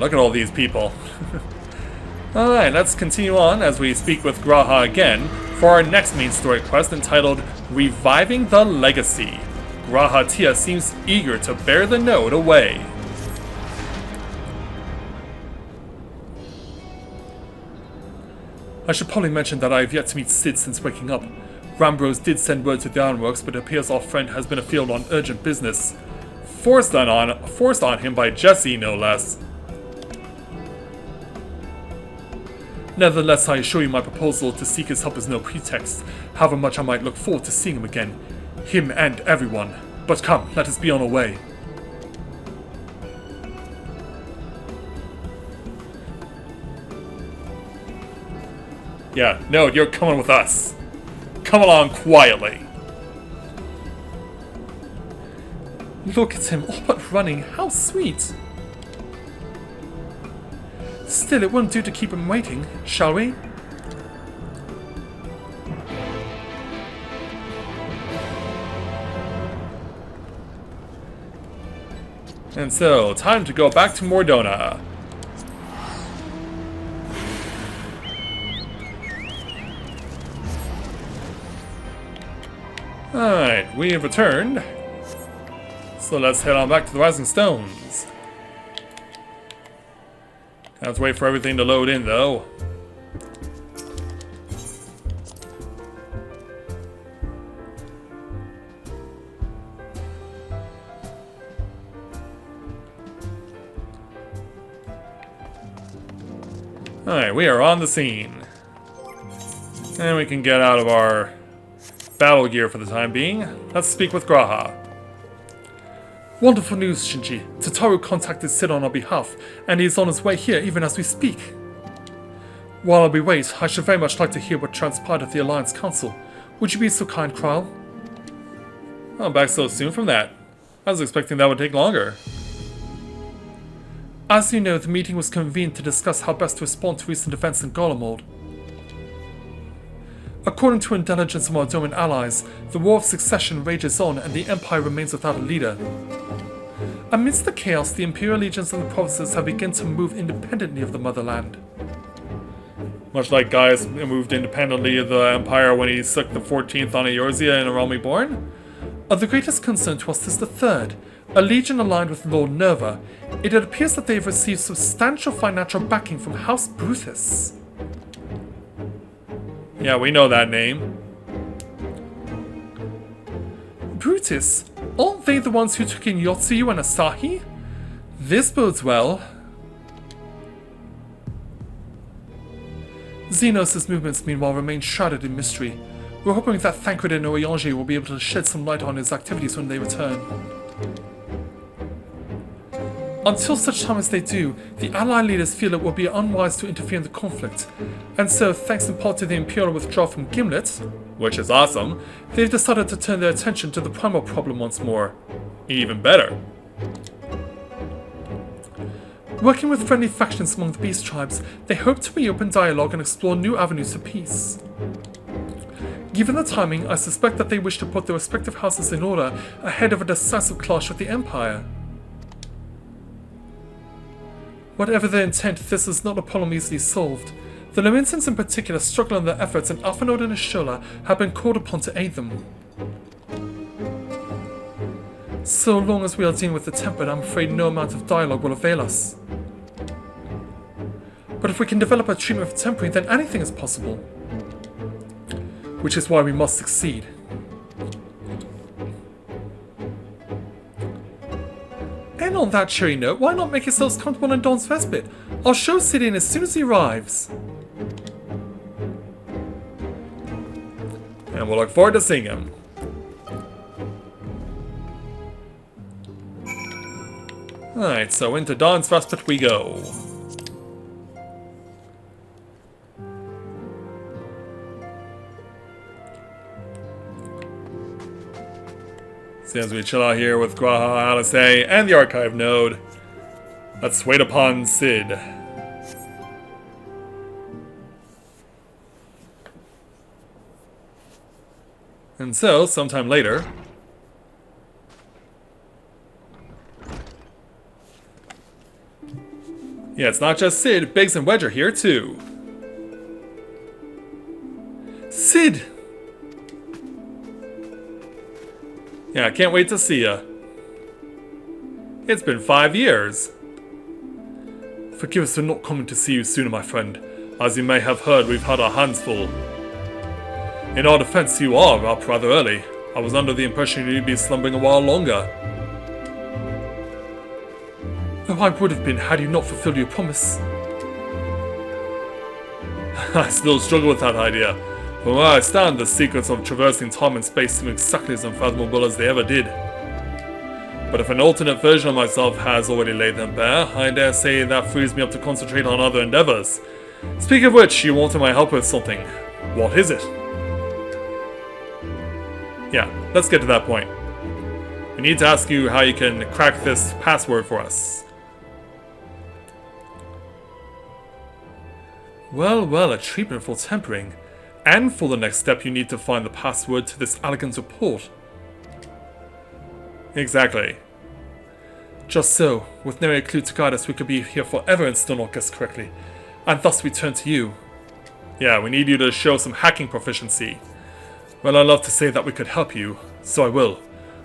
look at all these people. Alright, let's continue on as we speak with Graha again for our next main story quest entitled Reviving the Legacy. Graha Tia seems eager to bear the node away. I should probably mention that I have yet to meet Sid since waking up. Rambrose did send word to the Ironworks, but it appears our friend has been afield on urgent business. Forced on him by Jesse, no less. Nevertheless, I assure you my proposal to seek his help is no pretext, however much I might look forward to seeing him again. Him and everyone. But come, let us be on our way. Yeah, no, you're coming with us. Come along quietly. Look at him, all but running. How sweet. Still, it wouldn't do to keep him waiting, shall we? And so, time to go back to Mordona. Alright, we have returned. So let's head on back to the Rising Stones. Have to wait for everything to load in, though. Alright, we are on the scene. And we can get out of our battle gear for the time being. Let's speak with Graha. Wonderful news, Shinji. Tataru contacted Sid on our behalf, and he is on his way here even as we speak. While we wait, I should very much like to hear what transpired at the Alliance Council. Would you be so kind, Krile? I'm back so soon from that. I was expecting that would take longer. As you know, the meeting was convened to discuss how best to respond to recent events in Garlemald. According to intelligence from our Doman allies, the War of Succession rages on and the Empire remains without a leader. Amidst the chaos, the Imperial legions and the provinces have begun to move independently of the motherland. Much like Gaius moved independently of the Empire when he took the 14th on Eorzea in A Realm Reborn? Of the greatest concern to us is the third, a legion aligned with Lord Nerva. It appears that they have received substantial financial backing from House Brutus. Yeah, we know that name. Brutus? Aren't they the ones who took in Yotsuyu and Asahi? This bodes well. Xenos' movements, meanwhile, remain shrouded in mystery. We're hoping that Thancred and Oriange will be able to shed some light on his activities when they return. Until such time as they do, the Allied leaders feel it would be unwise to interfere in the conflict, and so, thanks in part to the Imperial withdrawal from Gimlet, which is awesome, they've decided to turn their attention to the primal problem once more. Even better. Working with friendly factions among the Beast Tribes, they hope to reopen dialogue and explore new avenues for peace. Given the timing, I suspect that they wish to put their respective houses in order ahead of a decisive clash with the Empire. Whatever their intent, this is not a problem easily solved. The Laurentians in particular struggle in their efforts, and Alphanode and Ashola have been called upon to aid them. So long as we are dealing with the Tempered, I'm afraid no amount of dialogue will avail us. But if we can develop a treatment for Temporary, then anything is possible. Which is why we must succeed. And on that cheery note, why not make yourselves comfortable in Dawn's Respite? I'll show Sid in as soon as he arrives. And we'll look forward to seeing him. Alright, so into Dawn's Respite we go. As we chill out here with Graha, Alice, and the Archive node, let's wait upon Sid. And so, sometime later, Yeah, it's not just Sid. Biggs and Wedge are here too. Sid! Yeah, I can't wait to see ya. It's been 5 years. Forgive us for not coming to see you sooner, my friend. As you may have heard, we've had our hands full. In our defense, you are up rather early. I was under the impression you'd be slumbering a while longer. Though I would have been had you not fulfilled your promise. I still struggle with that idea. From where I stand, the secrets of traversing time and space seem exactly as unfathomable as they ever did. But if an alternate version of myself has already laid them bare, I dare say that frees me up to concentrate on other endeavors. Speaking of which, you wanted my help with something. What is it? Yeah, let's get to that point. We need to ask you how you can crack this password for us. Well, well, a treatment for tempering. And for the next step, you need to find the password to this elegant report. Exactly. Just so, with no clue to guide us, we could be here forever and still not guess correctly. And thus we turn to you. Yeah, we need you to show some hacking proficiency. Well, I'd love to say that we could help you, so I will.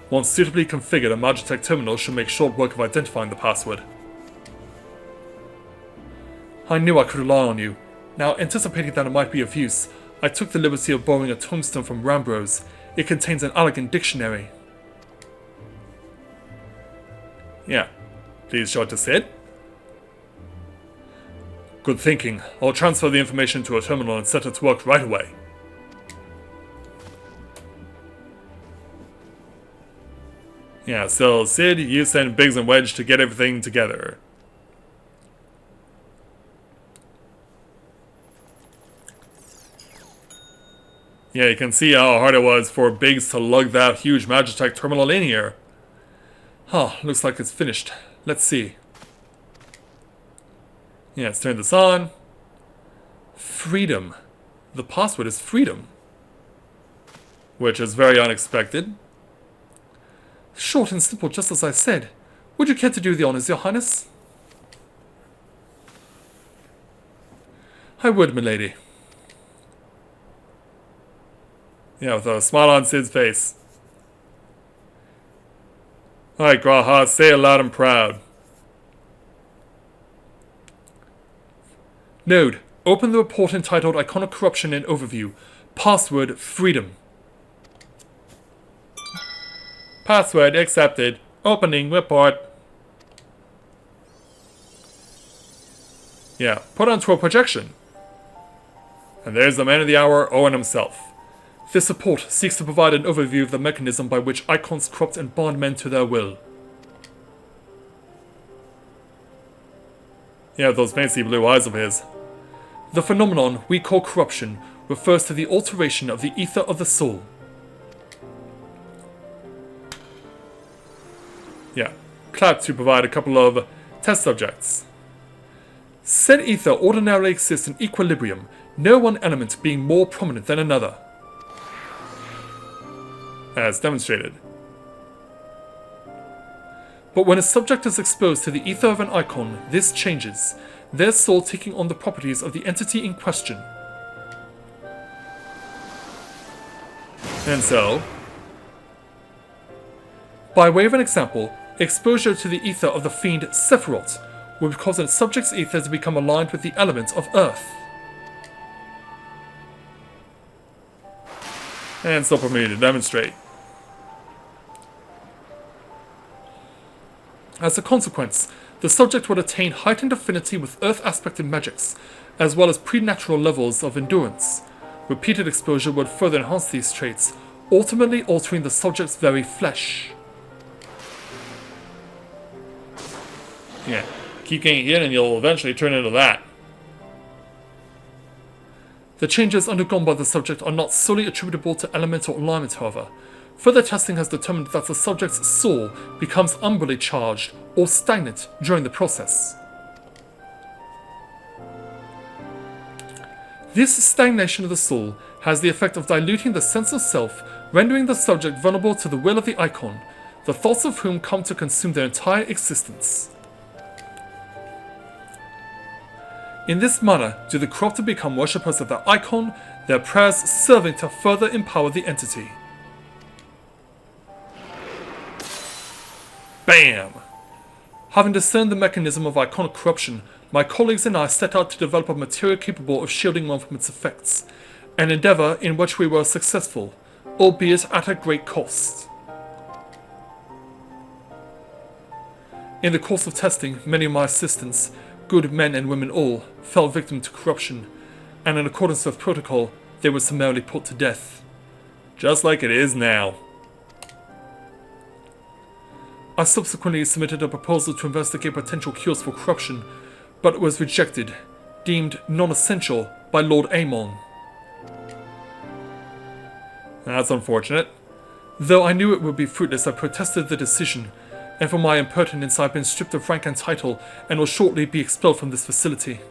Once suitably configured, a Magitech terminal should make short work of identifying the password. I knew I could rely on you. Now, anticipating that it might be of use, I took the liberty of borrowing a tombstone from Rambrose. It contains an elegant dictionary. Yeah. Please show it to Sid. Good thinking. I'll transfer the information to a terminal and set it to work right away. Yeah, so Sid, you send Biggs and Wedge to get everything together. Yeah, you can see how hard it was for Biggs to lug that huge Magitech terminal in here. Huh, looks like it's finished. Let's see. Yeah, let's turn this on. Freedom. The password is freedom. Which is very unexpected. Short and simple, just as I said. Would you care to do the honors, Your Highness? I would, milady. Yeah, with a smile on Sid's face. Alright, Graha, say it loud and proud. Node, open the report entitled Iconic Corruption and Overview. Password, freedom. Password accepted. Opening report. Yeah, put onto a projection. And there's the man of the hour, Owen himself. This report seeks to provide an overview of the mechanism by which icons corrupt and bond men to their will. Yeah, those fancy blue eyes of his. The phenomenon we call corruption refers to the alteration of the ether of the soul. Yeah, clap to provide a couple of test subjects. Said ether ordinarily exists in equilibrium, no one element being more prominent than another. As demonstrated. But when a subject is exposed to the ether of an icon, this changes, their soul taking on the properties of the entity in question. And so, by way of an example, exposure to the ether of the fiend Sephiroth would cause a subject's ether to become aligned with the element of earth. And so for me to demonstrate. As a consequence, the subject would attain heightened affinity with earth-aspected magics, as well as preternatural levels of endurance. Repeated exposure would further enhance these traits, ultimately altering the subject's very flesh. Yeah, keep getting hit and you'll eventually turn into that. The changes undergone by the subject are not solely attributable to elemental alignment, however. Further testing has determined that the subject's soul becomes umbrally charged or stagnant during the process. This stagnation of the soul has the effect of diluting the sense of self, rendering the subject vulnerable to the will of the icon, the thoughts of whom come to consume their entire existence. In this manner do the corrupted become worshippers of their icon, their prayers serving to further empower the entity. Bam! Having discerned the mechanism of iconic corruption, my colleagues and I set out to develop a material capable of shielding one from its effects, an endeavour in which we were successful, albeit at a great cost. In the course of testing, many of my assistants, good men and women all, fell victim to corruption, and in accordance with protocol, they were summarily put to death. Just like it is now. I subsequently submitted a proposal to investigate potential cures for corruption, but it was rejected, deemed non-essential by Lord Amon. That's unfortunate. Though I knew it would be fruitless, I protested the decision, and for my impertinence I have been stripped of rank and title and will shortly be expelled from this facility.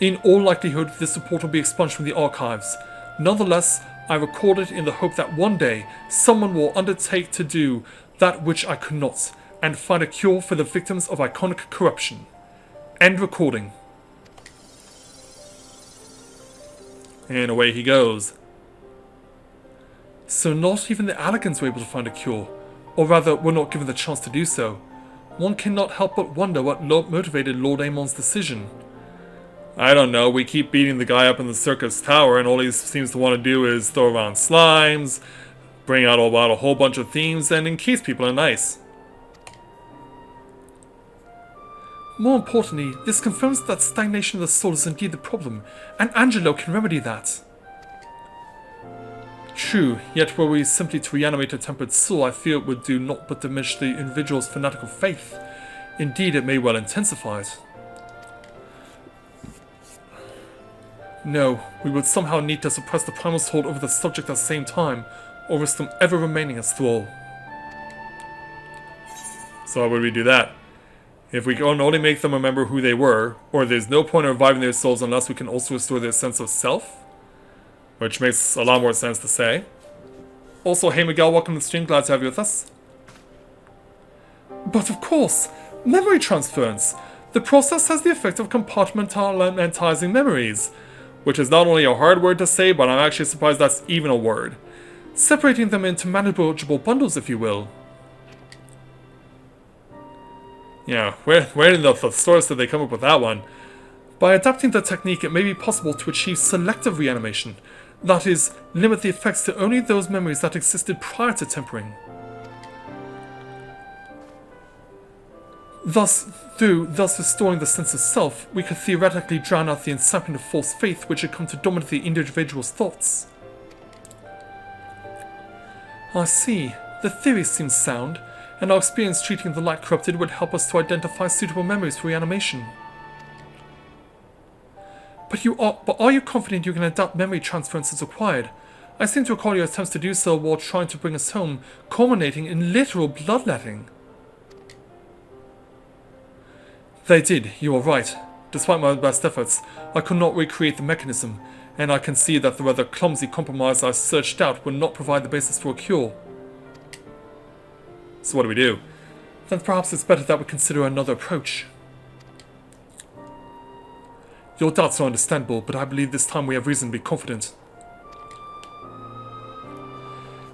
In all likelihood, this report will be expunged from the archives. Nonetheless, I record it in the hope that one day someone will undertake to do that which I could not, and find a cure for the victims of iconic corruption. End recording. And away he goes. So not even the Allegans were able to find a cure, or rather were not given the chance to do so. One cannot help but wonder what motivated Lord Amon's decision. I don't know, we keep beating the guy up in the circus tower and all he seems to want to do is throw around slimes, bring out about a whole bunch of themes, and encase people in ice. More importantly, this confirms that stagnation of the soul is indeed the problem, and Angelo can remedy that. True, yet were we simply to reanimate a tempered soul, I fear it would do naught but diminish the individual's fanatical faith. Indeed, it may well intensify it. No, we would somehow need to suppress the primal hold over the subject at the same time, or risk them ever remaining as thrall. So how would we do that? If we can only make them remember who they were, or there's no point in reviving their souls unless we can also restore their sense of self? Which makes a lot more sense to say. Also, hey Miguel, welcome to the stream, glad to have you with us. But of course, memory transference. The process has the effect of compartmentalizing memories, which is not only a hard word to say, but I'm actually surprised that's even a word. Separating them into manageable bundles, if you will. Yeah, where in the source did they come up with that one? By adapting the technique, it may be possible to achieve selective reanimation. That is, limit the effects to only those memories that existed prior to tempering. Thus restoring the sense of self, we could theoretically drown out the incitement of false faith which had come to dominate the individual's thoughts. I see. The theory seems sound, and our experience treating the light corrupted would help us to identify suitable memories for reanimation. But are you confident you can adapt memory transference as required? I seem to recall your attempts to do so while trying to bring us home, culminating in literal bloodletting. They did, you are right. Despite my best efforts, I could not recreate the mechanism, and I can see that the rather clumsy compromise I searched out would not provide the basis for a cure. So what do we do? Then perhaps it's better that we consider another approach. Your doubts are understandable, but I believe this time we have reason to be confident.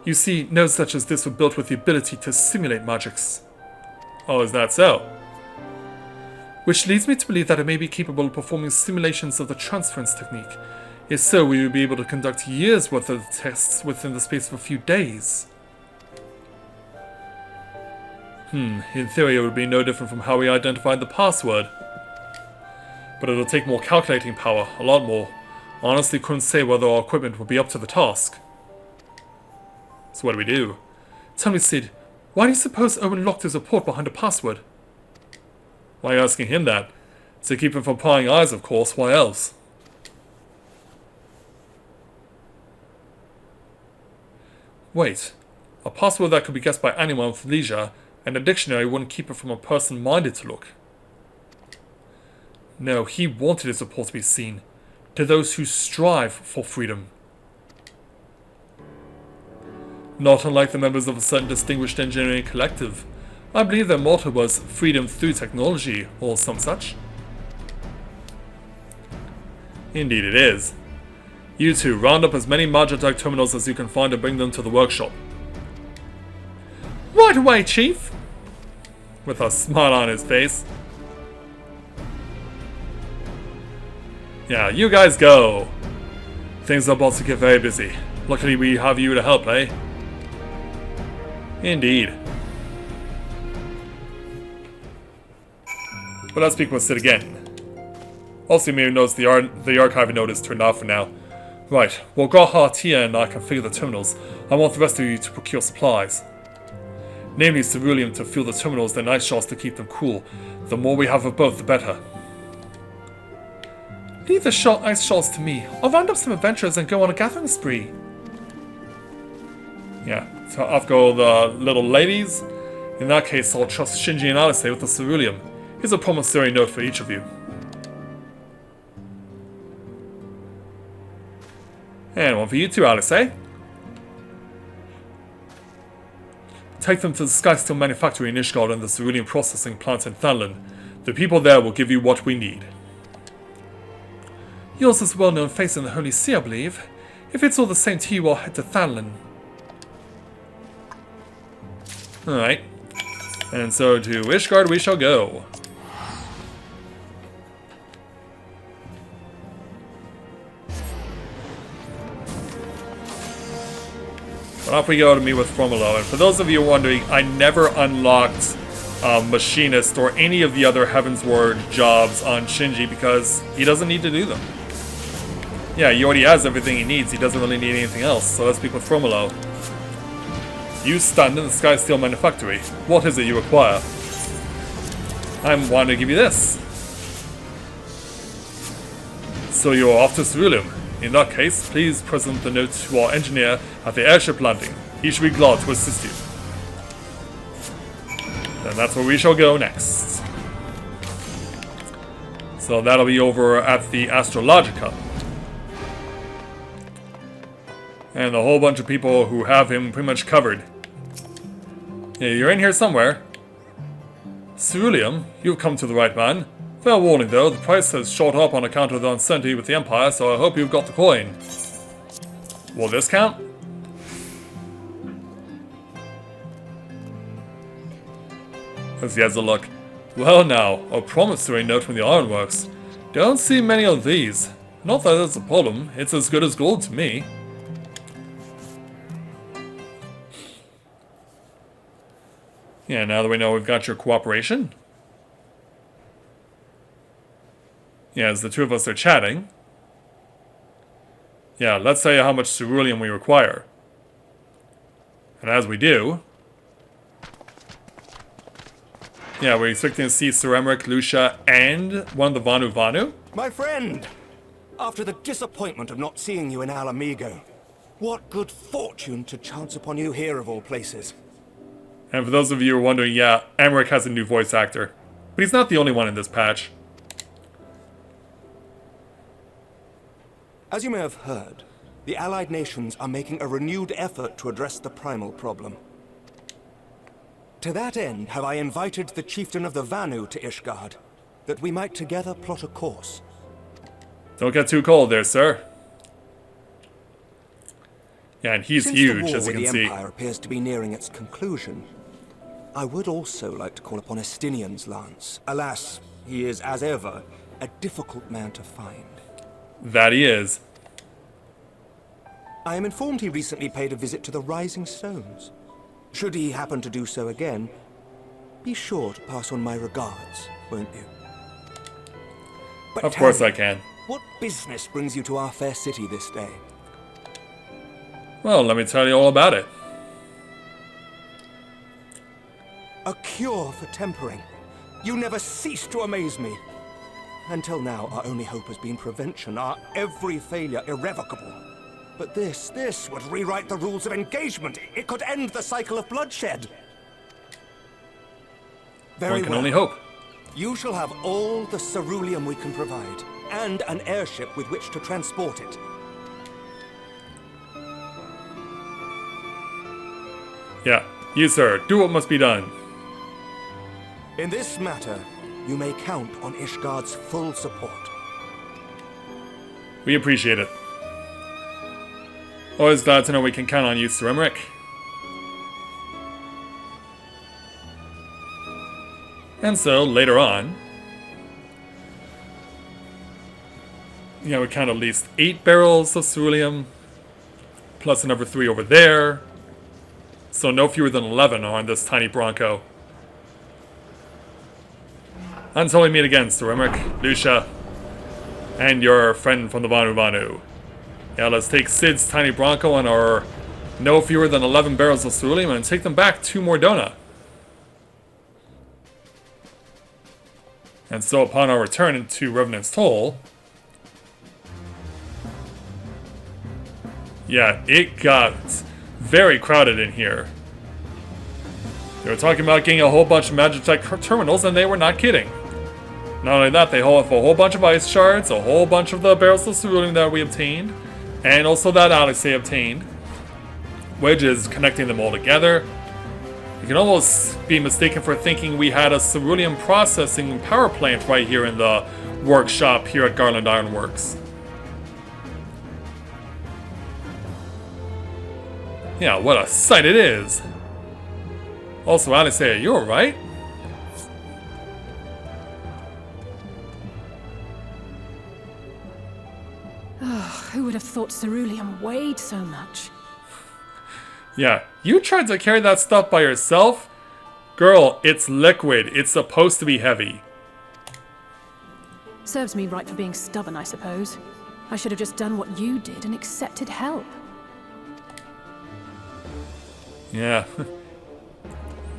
You see, nodes such as this were built with the ability to simulate magics. Oh, is that so? Which leads me to believe that it may be capable of performing simulations of the transference technique. If so, we would be able to conduct years' worth of tests within the space of a few days. In theory it would be no different from how we identified the password. But it'll take more calculating power, a lot more. Honestly couldn't say whether our equipment would be up to the task. So what do we do? Tell me, Sid, why do you suppose Owen locked his report behind a password? Why are you asking him that? To keep him from prying eyes, of course, why else? Wait, a password that could be guessed by anyone with leisure, and a dictionary wouldn't keep it from a person minded to look. No, he wanted his report to be seen, to those who strive for freedom. Not unlike the members of a certain distinguished engineering collective. I believe their motto was freedom through technology, or some such. Indeed it is. You two, round up as many Magitech terminals as you can find and bring them to the workshop. Right away, Chief! With a smile on his face. Yeah, you guys go. Things are about to get very busy. Luckily we have you to help, eh? Indeed. But let's speak with Sid again. Also, you may have noticed the archiving node is turned off for now. Right, well, Graha, Tia, and I can figure the terminals. I want the rest of you to procure supplies. Namely, ceruleum to fuel the terminals, then ice shells to keep them cool. The more we have of both, the better. Leave the ice shells to me. I'll round up some adventurers and go on a gathering spree. Yeah, so I've got the little ladies. In that case, I'll trust Shinji and Alice with the ceruleum. Here's a promissory note for each of you. And one for you too, Alice, eh? Take them to the Skysteel manufactory in Ishgard and the ceruleum processing plant in Thanlin. The people there will give you what we need. Yours is a well-known face in the Holy See, I believe. If it's all the same to you, I'll head to Thanlin. Alright. And so to Ishgard we shall go. Off we go to meet with Fromolo, and for those of you wondering, I never unlocked Machinist or any of the other Heavensward jobs on Shinji because he doesn't need to do them. Yeah, he already has everything he needs, he doesn't really need anything else, so let's speak with Fromolo. You stand in the Skysteel manufactory. What is it you require? I'm wanting to give you this. So you're off to ceruleum. In that case, please present the note to our engineer at the airship landing. He should be glad to assist you. And that's where we shall go next. So that'll be over at the Astrologica. And a whole bunch of people who have him pretty much covered. Yeah, you're in here somewhere. Ceruleum, you've come to the right man. Fair warning though, the price has shot up on account of the uncertainty with the Empire, so I hope you've got the coin. Will this count? As he has a look. Well now, a promissory note from the Ironworks. Don't see many of these. Not that that's a problem, it's as good as gold to me. Yeah, now that we know we've got your cooperation. Yeah, as the two of us are chatting. Yeah, let's say how much ceruleum we require. And as we do... Yeah, we're expecting to see Sir Emmerich, Lucia, and one of the Vanu. My friend! After the disappointment of not seeing you in Alamigo, what good fortune to chance upon you here of all places. And for those of you who are wondering, yeah, Emmerich has a new voice actor. But he's not the only one in this patch. As you may have heard, the Allied nations are making a renewed effort to address the primal problem. To that end, have I invited the chieftain of the Vanu to Ishgard, that we might together plot a course. Don't get too cold there, sir. Yeah, and he's Since huge, the as you can war with see. the Empire appears to be nearing its conclusion, I would also like to call upon Estinian's lance. Alas, he is, as ever, a difficult man to find. That he is. I am informed he recently paid a visit to the Rising Stones. Should he happen to do so again, be sure to pass on my regards, won't you? But Of course I can. what business brings you to our fair city this day? Well, let me tell you all about it. A cure for tempering. You never cease to amaze me. Until now, our only hope has been prevention, our every failure irrevocable. But this would rewrite the rules of engagement. It could end the cycle of bloodshed. Very One can well. only hope. You shall have all the ceruleum we can provide, and an airship with which to transport it. Yeah, you sir, do what must be done. In this matter, you may count on Ishgard's full support. We appreciate it. Always glad to know we can count on you, Sir Emmerich. And so, later on, we count at least 8 barrels of ceruleum, plus another 3 over there. So no fewer than 11 on this tiny Bronco. Until we meet again, Sir Emmerich, Lucia, and your friend from the Vanu Vanu. Yeah, let's take Sid's tiny Bronco and our no fewer than 11 barrels of ceruleum and take them back to Mordona. And so upon our return into Revenant's Toll, yeah, it got very crowded in here. They were talking about getting a whole bunch of Magitech terminals, and they were not kidding. Not only that, they have a whole bunch of ice shards, a whole bunch of the barrels of ceruleum that we obtained, and also that Alexei obtained, which is connecting them all together. You can almost be mistaken for thinking we had a ceruleum processing power plant right here in the workshop here at Garland Ironworks. Yeah, what a sight it is! Also, Alexei, are you alright? Who would have thought ceruleum weighed so much? Yeah, you tried to carry that stuff by yourself? Girl, it's liquid. It's supposed to be heavy. Serves me right for being stubborn, I suppose. I should have just done what you did and accepted help. Yeah.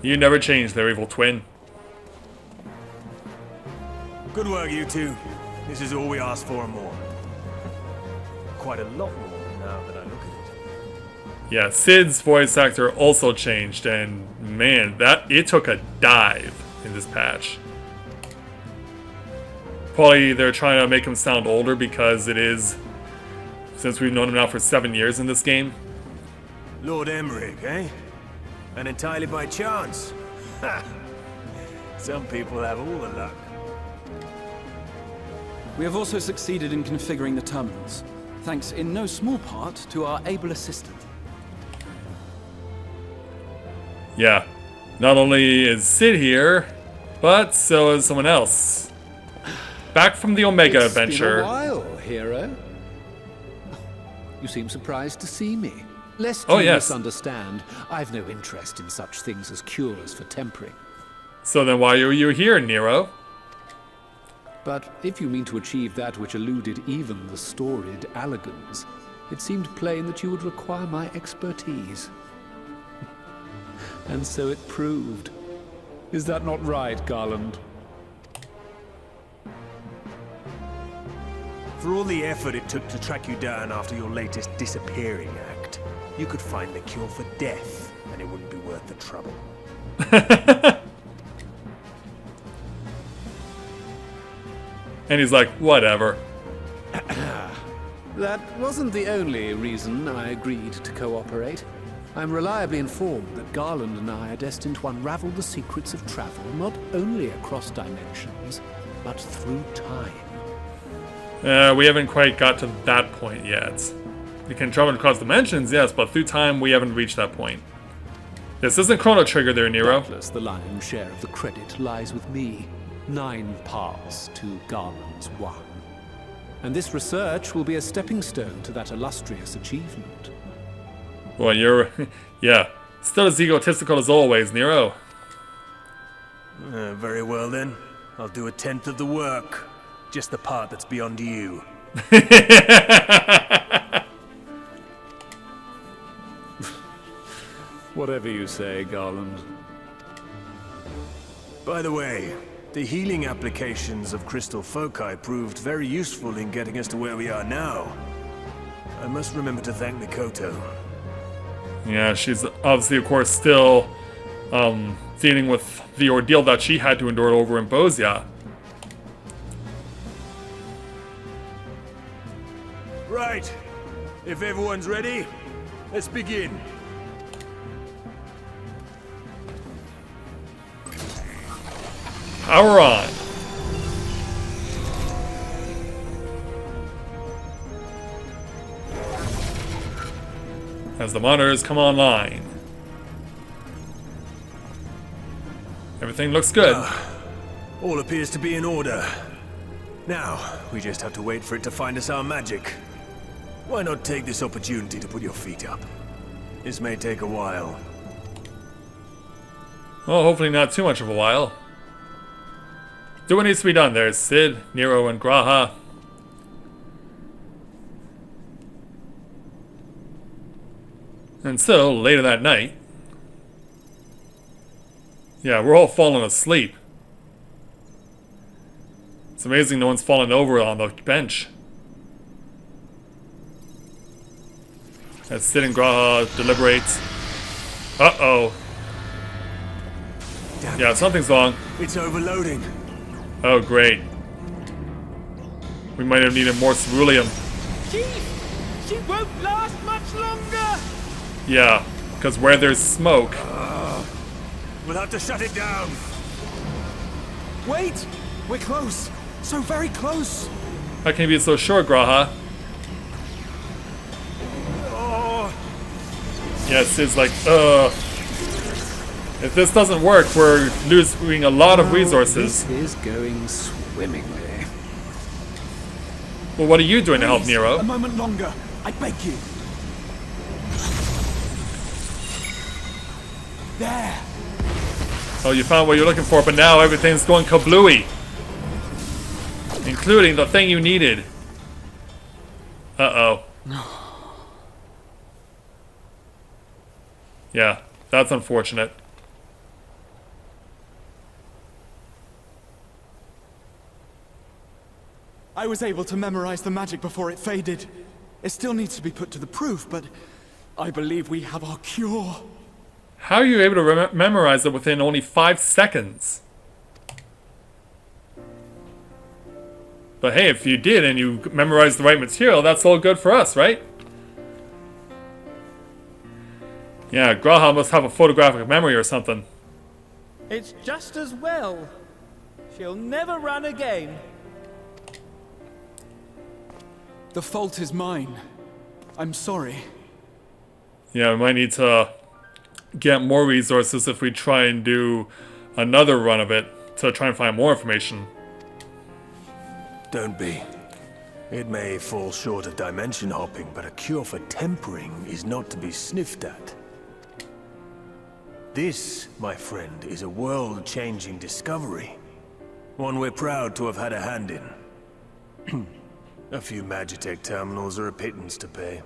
You never changed there, evil twin. Good work, you two. This is all we asked for and more. Quite a lot more now that I look at it. Yeah, Sid's voice actor also changed, and man, it took a dive in this patch. Probably they're trying to make him sound older because it is, since we've known him now for 7 years in this game. Lord Emmerich, eh? And entirely by chance. Ha! Some people have all the luck. We have also succeeded in configuring the terminals, thanks in no small part to our able assistant. Yeah, not only is Sid here, but so is someone else. Back from the Omega adventure. It's been a while, hero. You seem surprised to see me. Lest Oh, you yes. misunderstand, I've no interest in such things as cures for tempering. So then why are you here, Nero? But if you mean to achieve that which eluded even the storied Allagans, it seemed plain that you would require my expertise. And so it proved. Is that not right, Garland? For all the effort it took to track you down after your latest disappearing act, you could find the cure for death, and it wouldn't be worth the trouble. And he's like, whatever. That wasn't the only reason I agreed to cooperate. I'm reliably informed that Garland and I are destined to unravel the secrets of travel, not only across dimensions, but through time. We haven't quite got to that point yet. We can travel across dimensions, yes, but through time we haven't reached that point. This isn't Chrono Trigger there, Nero. Doubtless the lion's share of the credit lies with me. 9 parts to Garland's 1. And this research will be a stepping stone to that illustrious achievement. Well, you're... yeah. Still as egotistical as always, Nero. Very well then. I'll do 1/10 of the work. Just the part that's beyond you. Whatever you say, Garland. By the way, the healing applications of crystal foci proved very useful in getting us to where we are now. I must remember to thank Mikoto. Yeah, she's obviously, of course, still dealing with the ordeal that she had to endure over in Bozia. Right. If everyone's ready, let's begin. Power on. As the monitors come online. Everything looks good. All appears to be in order. Now, we just have to wait for it to find us our magic. Why not take this opportunity to put your feet up? This may take a while. Well, hopefully not too much of a while. Do what needs to be done. There's Sid, Nero, and Graha. And so, later that night... Yeah, we're all falling asleep. It's amazing no one's fallen over on the bench. As Sid and Graha deliberate. Uh-oh. Yeah, something's wrong. It's overloading. Oh, great. We might have needed more ceruleum. Chief, she won't last much longer. Yeah, because where there's smoke... We'll have to shut it down. Wait! We're close! So very close! How can you be so sure, Graha? Oh, Yeah, Sid's like, if this doesn't work, we're losing a lot of resources. This is going swimmingly. Well, what are you doing to help Please, Nero? a moment longer. I beg you. There! Oh, you found what you're looking for, but now everything's going kablooey. Including the thing you needed. Uh-oh. Yeah, that's unfortunate. I was able to memorize the magic before it faded. It still needs to be put to the proof, but I believe we have our cure. How are you able to memorize it within only 5 seconds? But hey, if you did and you memorized the right material, that's all good for us, right? Yeah, Graha must have a photographic memory or something. It's just as well. She'll never run again. The fault is mine. I'm sorry. Yeah, we might need to get more resources if we try and do another run of it to try and find more information. don't be. It may fall short of dimension hopping, but a cure for tempering is not to be sniffed at. This, my friend, is a world-changing discovery. One we're proud to have had a hand in. A few Magitech terminals are a pittance to pay.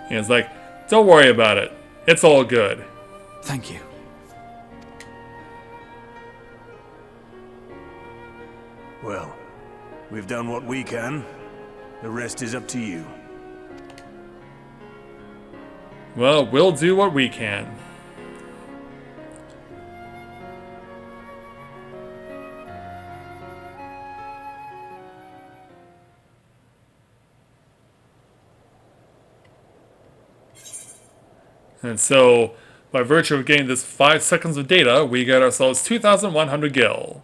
And it's like, don't worry about it. It's all good. Thank you. Well, we've done what we can. The rest is up to you. Well, we'll do what we can. And so, by virtue of getting this 5 seconds of data, we get ourselves 2,100 gil.